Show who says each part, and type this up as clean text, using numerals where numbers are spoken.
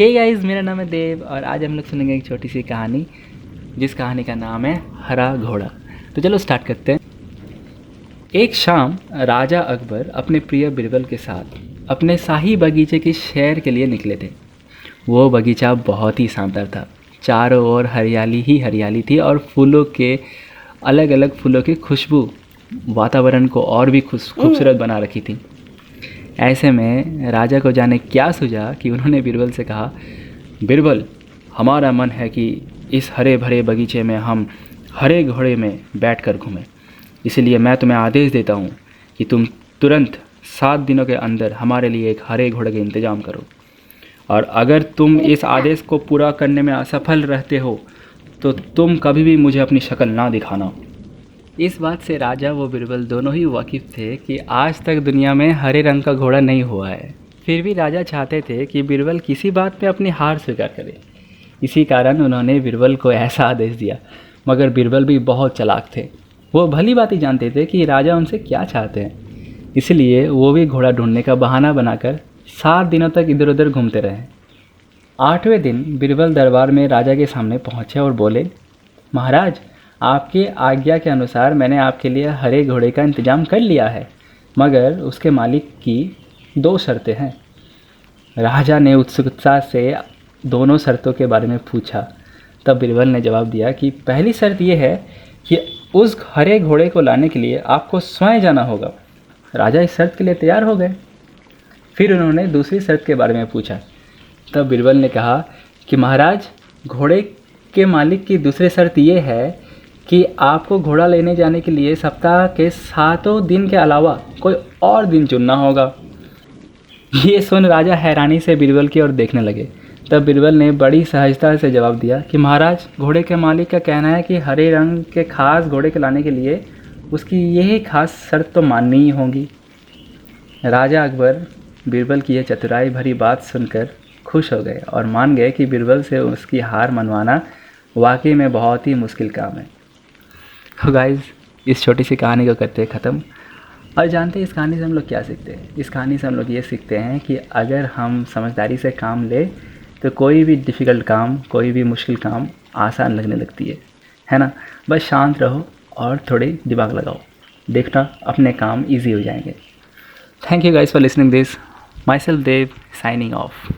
Speaker 1: Hey guys, मेरा नाम है देव और आज हम लोग सुनेंगे एक छोटी सी कहानी जिस कहानी का नाम है हरा घोड़ा। तो चलो स्टार्ट करते हैं। एक शाम राजा अकबर अपने प्रिय बिरबल के साथ अपने शाही बगीचे की सैर के लिए निकले थे। वो बगीचा बहुत ही शानदार था। चारों ओर हरियाली ही हरियाली थी और फूलों के अलग अलग फूलों की खुशबू वातावरण को और भी खूबसूरत बना रखी थी। ऐसे में राजा को जाने क्या सूझा कि उन्होंने बिरबल से कहा, बिरबल, हमारा मन है कि इस हरे भरे बगीचे में हम हरे घोड़े में बैठकर घूमें। इसलिए मैं तुम्हें आदेश देता हूँ कि तुम तुरंत 7 दिनों के अंदर हमारे लिए एक हरे घोड़े का इंतज़ाम करो, और अगर तुम इस आदेश को पूरा करने में असफल रहते हो तो तुम कभी भी मुझे अपनी शक्ल ना दिखाना। इस बात से राजा व बिरबल दोनों ही वाकिफ़ थे कि आज तक दुनिया में हरे रंग का घोड़ा नहीं हुआ है। फिर भी राजा चाहते थे कि बिरबल किसी बात में अपनी हार स्वीकार करे। इसी कारण उन्होंने बिरबल को ऐसा आदेश दिया। मगर बिरबल भी बहुत चालाक थे। वो भली बात ही जानते थे कि राजा उनसे क्या चाहते हैं। इसलिए वो भी घोड़ा ढूंढने का बहाना बनाकर 7 दिनों तक इधर उधर घूमते रहे। 8वें दिन बिरबल दरबार में राजा के सामने पहुँचे और बोले, महाराज, आपकी आज्ञा के अनुसार मैंने आपके लिए हरे घोड़े का इंतज़ाम कर लिया है, मगर उसके मालिक की 2 शर्तें हैं। राजा ने उत्सुकता से दोनों शर्तों के बारे में पूछा। तब बिरबल ने जवाब दिया कि पहली शर्त यह है कि उस हरे घोड़े को लाने के लिए आपको स्वयं जाना होगा। राजा इस शर्त के लिए तैयार हो गए। फिर उन्होंने दूसरी शर्त के बारे में पूछा। तब बिरबल ने कहा कि महाराज, घोड़े के मालिक की दूसरी शर्त यह है कि आपको घोड़ा लेने जाने के लिए सप्ताह के 7 दिन के अलावा कोई और दिन चुनना होगा। ये सुन राजा हैरानी से बिरबल की ओर देखने लगे। तब बिरबल ने बड़ी सहजता से जवाब दिया कि महाराज, घोड़े के मालिक का कहना है कि हरे रंग के खास घोड़े को लाने के लिए उसकी यही खास शर्त तो माननी ही होगी। राजा अकबर बिरबल की यह चतुराई भरी बात सुनकर खुश हो गए और मान गए कि बिरबल से उसकी हार मनवाना वाकई में बहुत ही मुश्किल काम है। तो गाइज़, इस छोटी सी कहानी को करते हैं ख़त्म। और जानते हैं इस कहानी से हम लोग क्या सीखते हैं? इस कहानी से हम लोग ये सीखते हैं कि अगर हम समझदारी से काम लें तो कोई भी डिफ़िकल्ट काम, कोई भी मुश्किल काम आसान लगने लगती है ना। बस शांत रहो और थोड़े दिमाग लगाओ, देखना अपने काम ईजी हो जाएंगे। Thank you guys for listening this. Myself Dev, signing of.